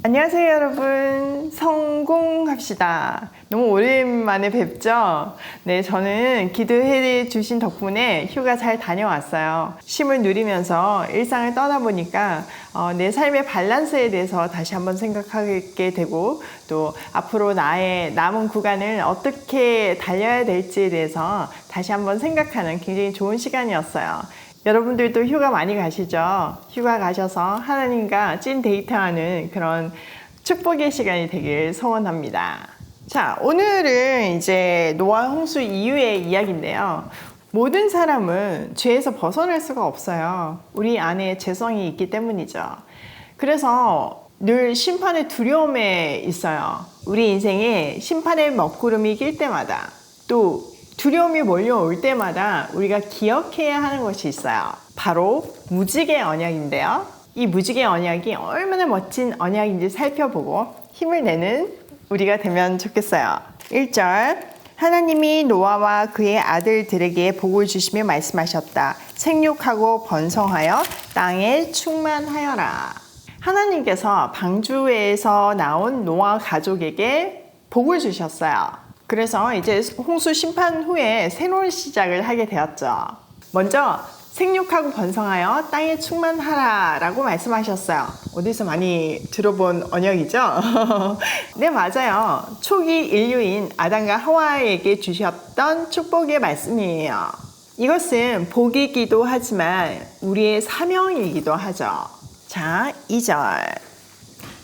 안녕하세요 여러분, 성공합시다. 너무 오랜만에 뵙죠? 네, 저는 기도해 주신 덕분에 휴가 잘 다녀왔어요. 쉼을 누리면서 일상을 떠나보니까 내 삶의 밸런스에 대해서 다시 한번 생각하게 되고, 또 앞으로 나의 남은 구간을 어떻게 달려야 될지에 대해서 다시 한번 생각하는 굉장히 좋은 시간이었어요. 여러분들도 휴가 많이 가시죠? 휴가 가셔서 하나님과 찐 데이트하는 그런 축복의 시간이 되길 소원합니다. 자, 오늘은 이제 노아 홍수 이후의 이야기인데요. 모든 사람은 죄에서 벗어날 수가 없어요. 우리 안에 죄성이 있기 때문이죠. 그래서 늘 심판의 두려움에 있어요. 우리 인생에 심판의 먹구름이 낄 때마다, 또 두려움이 몰려올 때마다 우리가 기억해야 하는 것이 있어요. 바로 무지개 언약인데요. 이 무지개 언약이 얼마나 멋진 언약인지 살펴보고 힘을 내는 우리가 되면 좋겠어요. 1절, 하나님이 노아와 그의 아들들에게 복을 주시며 말씀하셨다. 생육하고 번성하여 땅에 충만하여라. 하나님께서 방주에서 나온 노아 가족에게 복을 주셨어요. 그래서 이제 홍수 심판 후에 새로운 시작을 하게 되었죠. 먼저 생육하고 번성하여 땅에 충만하라 라고 말씀하셨어요. 어디서 많이 들어본 언약이죠? 네, 맞아요. 초기 인류인 아담과 하와에게 주셨던 축복의 말씀이에요. 이것은 복이기도 하지만 우리의 사명이기도 하죠. 자, 2절.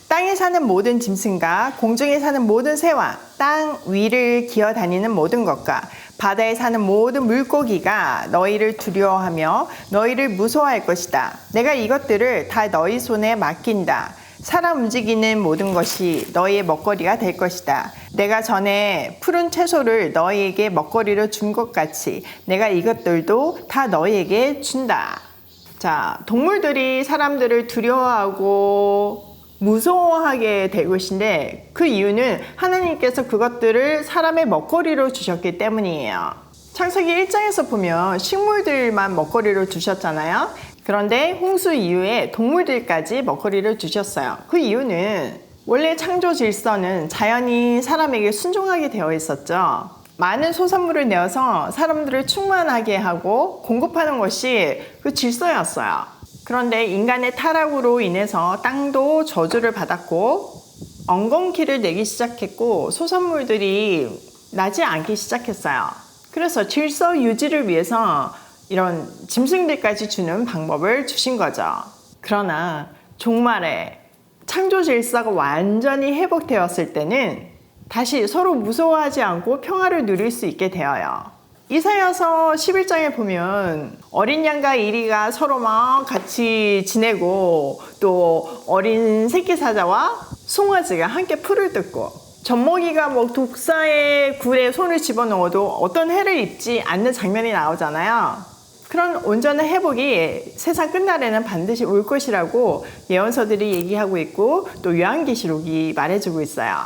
땅에 사는 모든 짐승과 공중에 사는 모든 새와 땅 위를 기어다니는 모든 것과 바다에 사는 모든 물고기가 너희를 두려워하며 너희를 무서워할 것이다. 내가 이것들을 다 너희 손에 맡긴다. 살아 움직이는 모든 것이 너희의 먹거리가 될 것이다. 내가 전에 푸른 채소를 너희에게 먹거리로 준 것 같이 내가 이것들도 다 너희에게 준다. 자, 동물들이 사람들을 두려워하고 무서워하게 될 것인데, 그 이유는 하나님께서 그것들을 사람의 먹거리로 주셨기 때문이에요. 창세기 1장에서 보면 식물들만 먹거리로 주셨잖아요. 그런데 홍수 이후에 동물들까지 먹거리를 주셨어요. 그 이유는 원래 창조 질서는 자연이 사람에게 순종하게 되어 있었죠. 많은 소산물을 내어서 사람들을 충만하게 하고 공급하는 것이 그 질서였어요. 그런데 인간의 타락으로 인해서 땅도 저주를 받았고 엉겅퀴를 내기 시작했고 소산물들이 나지 않기 시작했어요. 그래서 질서 유지를 위해서 이런 짐승들까지 주는 방법을 주신 거죠. 그러나 종말에 창조 질서가 완전히 회복되었을 때는 다시 서로 무서워하지 않고 평화를 누릴 수 있게 되어요. 이사야서 11장에 보면 어린 양과 이리가 서로 막 같이 지내고, 또 어린 새끼 사자와 송아지가 함께 풀을 뜯고, 젖먹이가 뭐 독사의 굴에 손을 집어넣어도 어떤 해를 입지 않는 장면이 나오잖아요. 그런 온전한 회복이 세상 끝날에는 반드시 올 것이라고 예언서들이 얘기하고 있고, 또 요한계시록이 말해주고 있어요.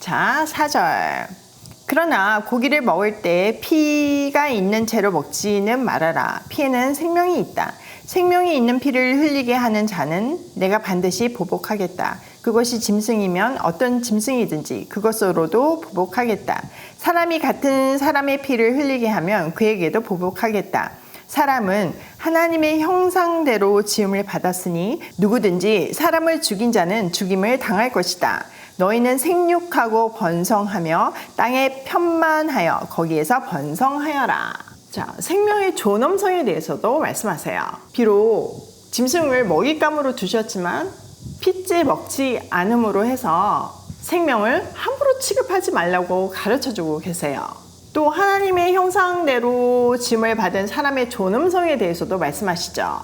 자, 4절. 그러나 고기를 먹을 때 피가 있는 채로 먹지는 말아라. 피에는 생명이 있다. 생명이 있는 피를 흘리게 하는 자는 내가 반드시 보복하겠다. 그것이 짐승이면 어떤 짐승이든지 그것으로도 보복하겠다. 사람이 같은 사람의 피를 흘리게 하면 그에게도 보복하겠다. 사람은 하나님의 형상대로 지음을 받았으니 누구든지 사람을 죽인 자는 죽임을 당할 것이다. 너희는 생육하고 번성하며 땅에 편만하여 거기에서 번성하여라. 자, 생명의 존엄성에 대해서도 말씀하세요. 비록 짐승을 먹잇감으로 두셨지만 핏째 먹지 않음으로 해서 생명을 함부로 취급하지 말라고 가르쳐주고 계세요. 또 하나님의 형상대로 짐을 받은 사람의 존엄성에 대해서도 말씀하시죠.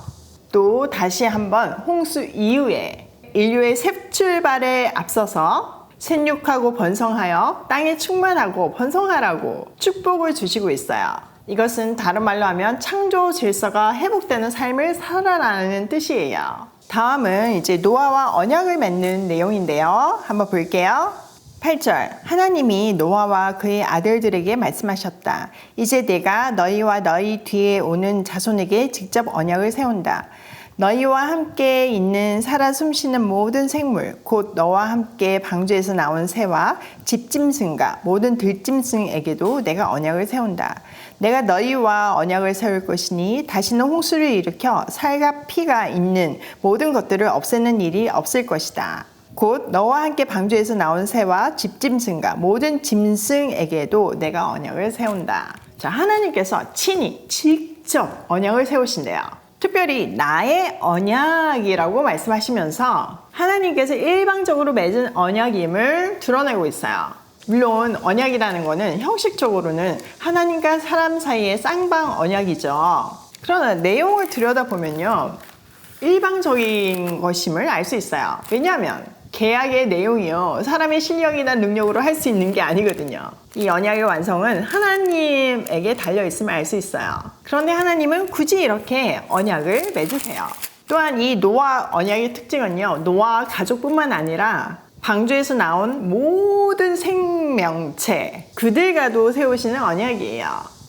또 다시 한번 홍수 이후에 인류의 새 출발에 앞서서 생육하고 번성하여 땅에 충만하고 번성하라고 축복을 주시고 있어요. 이것은 다른 말로 하면 창조 질서가 회복되는 삶을 살아라는 뜻이에요. 다음은 이제 노아와 언약을 맺는 내용인데요. 한번 볼게요. 8절, 하나님이 노아와 그의 아들들에게 말씀하셨다. 이제 내가 너희와 너희 뒤에 오는 자손에게 직접 언약을 세운다. 너희와 함께 있는 살아 숨쉬는 모든 생물 곧 너와 함께 방주에서 나온 새와 집짐승과 모든 들짐승에게도 내가 언약을 세운다. 내가 너희와 언약을 세울 것이니 다시는 홍수를 일으켜 살과 피가 있는 모든 것들을 없애는 일이 없을 것이다. 곧 너와 함께 방주에서 나온 새와 집짐승과 모든 짐승에게도 내가 언약을 세운다. 자, 하나님께서 친히 직접 언약을 세우신대요. 특별히 나의 언약이라고 말씀하시면서 하나님께서 일방적으로 맺은 언약임을 드러내고 있어요. 물론 언약이라는 것은 형식적으로는 하나님과 사람 사이의 쌍방 언약이죠. 그러나 내용을 들여다보면요, 일방적인 것임을 알 수 있어요. 왜냐하면 계약의 내용이요, 사람의 실력이나 능력으로 할 수 있는 게 아니거든요. 이 언약의 완성은 하나님에게 달려있음을 알 수 있어요. 그런데 하나님은 굳이 이렇게 언약을 맺으세요. 또한 이 노아 언약의 특징은요, 노아 가족뿐만 아니라 방주에서 나온 모든 생명체, 그들과도 세우시는 언약이에요.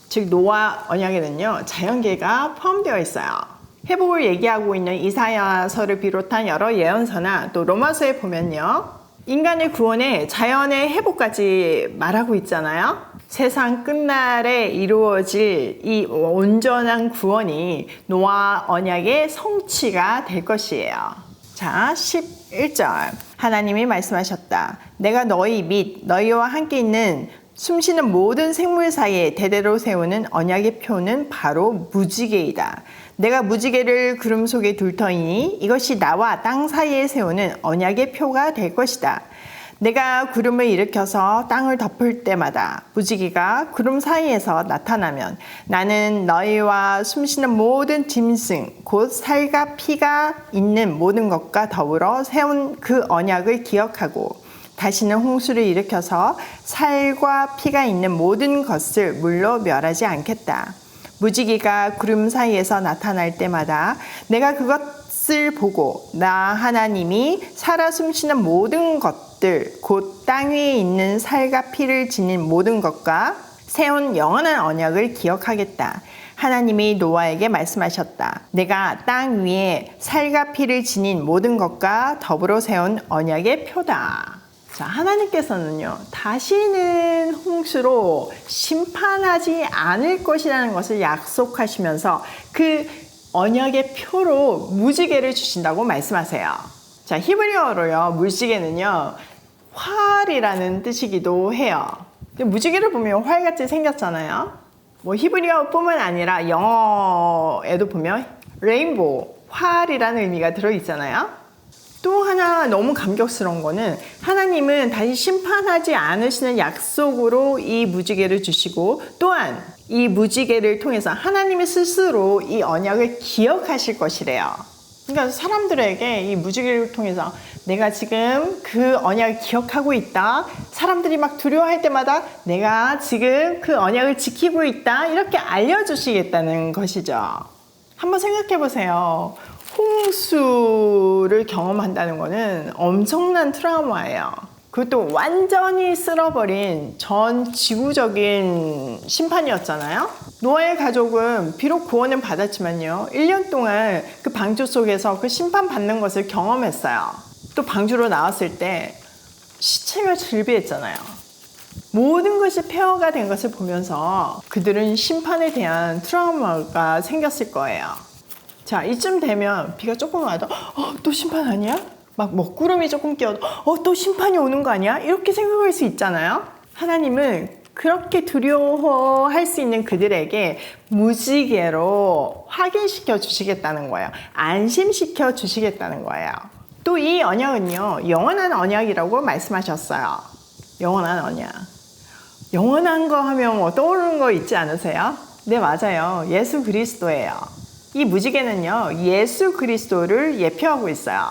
즉 노아 언약에는요, 자연계가 포함되어 있어요. 회복을 얘기하고 있는 이사야서를 비롯한 여러 예언서나 또 로마서에 보면요, 인간의 구원에 자연의 회복까지 말하고 있잖아요. 세상 끝날에 이루어질 이 온전한 구원이 노아 언약의 성취가 될 것이에요. 자, 11절 하나님이 말씀하셨다. 내가 너희 및 너희와 함께 있는 숨쉬는 모든 생물 사이에 대대로 세우는 언약의 표는 바로 무지개이다. 내가 무지개를 구름 속에 둘 터이니 이것이 나와 땅 사이에 세우는 언약의 표가 될 것이다. 내가 구름을 일으켜서 땅을 덮을 때마다 무지개가 구름 사이에서 나타나면 나는 너희와 숨쉬는 모든 짐승 곧 살과 피가 있는 모든 것과 더불어 세운 그 언약을 기억하고 다시는 홍수를 일으켜서 살과 피가 있는 모든 것을 물로 멸하지 않겠다. 무지개가 구름 사이에서 나타날 때마다 내가 그것을 보고 나 하나님이 살아 숨쉬는 모든 것들 곧 땅 위에 있는 살과 피를 지닌 모든 것과 세운 영원한 언약을 기억하겠다. 하나님이 노아에게 말씀하셨다. 내가 땅 위에 살과 피를 지닌 모든 것과 더불어 세운 언약의 표다. 자, 하나님께서는요, 다시는 홍수로 심판하지 않을 것이라는 것을 약속하시면서 그 언약의 표로 무지개를 주신다고 말씀하세요. 자, 히브리어로요, 무지개는요, 활이라는 뜻이기도 해요. 무지개를 보면 활같이 생겼잖아요. 뭐 히브리어뿐만 아니라 영어에도 보면 레인보우, 활이라는 의미가 들어있잖아요. 또 하나 너무 감격스러운 거는 하나님은 다시 심판하지 않으시는 약속으로 이 무지개를 주시고 또한 이 무지개를 통해서 하나님이 스스로 이 언약을 기억하실 것이래요. 그러니까 사람들에게 이 무지개를 통해서 내가 지금 그 언약을 기억하고 있다. 사람들이 막 두려워할 때마다 내가 지금 그 언약을 지키고 있다. 이렇게 알려주시겠다는 것이죠. 한번 생각해 보세요. 홍수를 경험한다는 것은 엄청난 트라우마예요. 그것도 완전히 쓸어버린 전 지구적인 심판이었잖아요. 노아의 가족은 비록 구원은 받았지만요, 1년 동안 그 방주 속에서 그 심판받는 것을 경험했어요. 또 방주로 나왔을 때 시체가 즐비했잖아요. 모든 것이 폐허가 된 것을 보면서 그들은 심판에 대한 트라우마가 생겼을 거예요. 자, 이쯤 되면 비가 조금 와도 또 심판 아니야? 막 먹구름이 조금 끼어도 또 심판이 오는 거 아니야? 이렇게 생각할 수 있잖아요. 하나님은 그렇게 두려워할 수 있는 그들에게 무지개로 확인시켜 주시겠다는 거예요. 안심시켜 주시겠다는 거예요. 또 이 언약은요, 영원한 언약이라고 말씀하셨어요. 영원한 언약. 영원한 거 하면 떠오르는 거 있지 않으세요? 네, 맞아요. 예수 그리스도예요. 이 무지개는요, 예수 그리스도를 예표하고 있어요.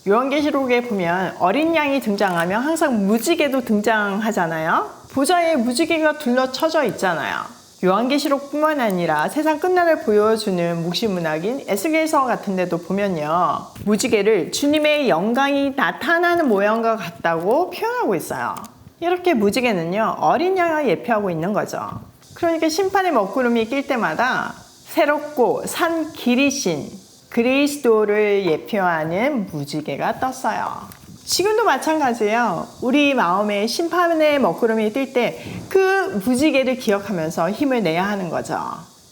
요한계시록에 보면 어린 양이 등장하면 항상 무지개도 등장하잖아요. 보좌에 무지개가 둘러쳐져 있잖아요. 요한계시록뿐만 아니라 세상 끝날을 보여주는 묵시문학인 에스겔서 같은 데도 보면요, 무지개를 주님의 영광이 나타나는 모양과 같다고 표현하고 있어요. 이렇게 무지개는요, 어린 양을 예표하고 있는 거죠. 그러니까 심판의 먹구름이 낄 때마다 새롭고 산 길이신 그리스도를 예표하는 무지개가 떴어요. 지금도 마찬가지예요. 우리 마음에 심판의 먹구름이 뜰 때 그 무지개를 기억하면서 힘을 내야 하는 거죠.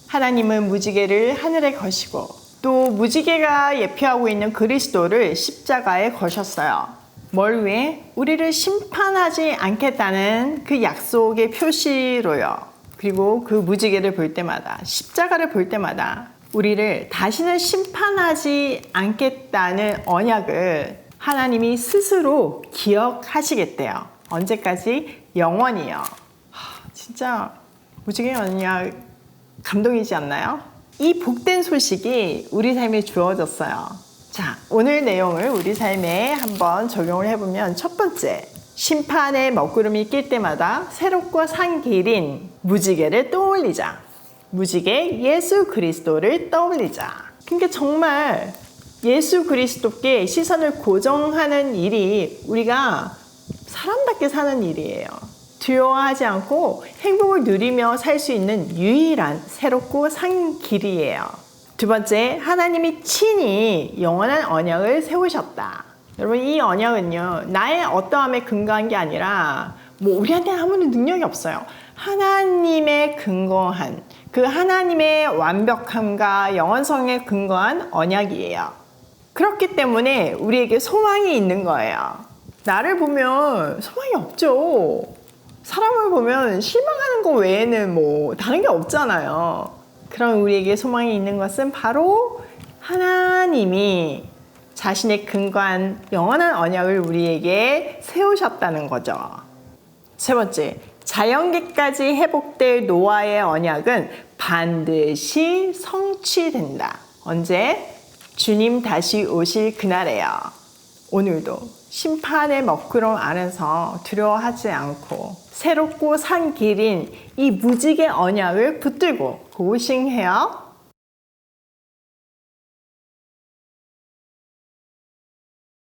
하나님은 무지개를 하늘에 거시고 또 무지개가 예표하고 있는 그리스도를 십자가에 거셨어요. 뭘 위해? 우리를 심판하지 않겠다는 그 약속의 표시로요. 그리고 그 무지개를 볼 때마다, 십자가를 볼 때마다 우리를 다시는 심판하지 않겠다는 언약을 하나님이 스스로 기억하시겠대요. 언제까지? 영원히요. 진짜 무지개 언약 감동이지 않나요? 이 복된 소식이 우리 삶에 주어졌어요. 자, 오늘 내용을 우리 삶에 한번 적용을 해보면 첫 번째, 심판의 먹구름이 낄 때마다 새롭고 산 길인 무지개를 떠올리자. 무지개 예수 그리스도를 떠올리자. 그러니까 정말 예수 그리스도께 시선을 고정하는 일이 우리가 사람답게 사는 일이에요. 두려워하지 않고 행복을 누리며 살 수 있는 유일한 새롭고 산 길이에요. 두 번째, 하나님이 친히 영원한 언약을 세우셨다. 여러분, 이 언약은요, 나의 어떠함에 근거한 게 아니라 우리한테 아무런 능력이 없어요. 하나님의 근거한, 그 하나님의 완벽함과 영원성에 근거한 언약이에요. 그렇기 때문에 우리에게 소망이 있는 거예요. 나를 보면 소망이 없죠. 사람을 보면 실망하는 것 외에는 다른 게 없잖아요. 그럼 우리에게 소망이 있는 것은 바로 하나님이 자신의 근거한 영원한 언약을 우리에게 세우셨다는 거죠. 세 번째, 자연계까지 회복될 노아의 언약은 반드시 성취된다. 언제? 주님 다시 오실 그날에요. 오늘도 심판의 먹구름 안에서 두려워하지 않고 새롭고 산 길인 이 무지개 언약을 붙들고 고싱해요.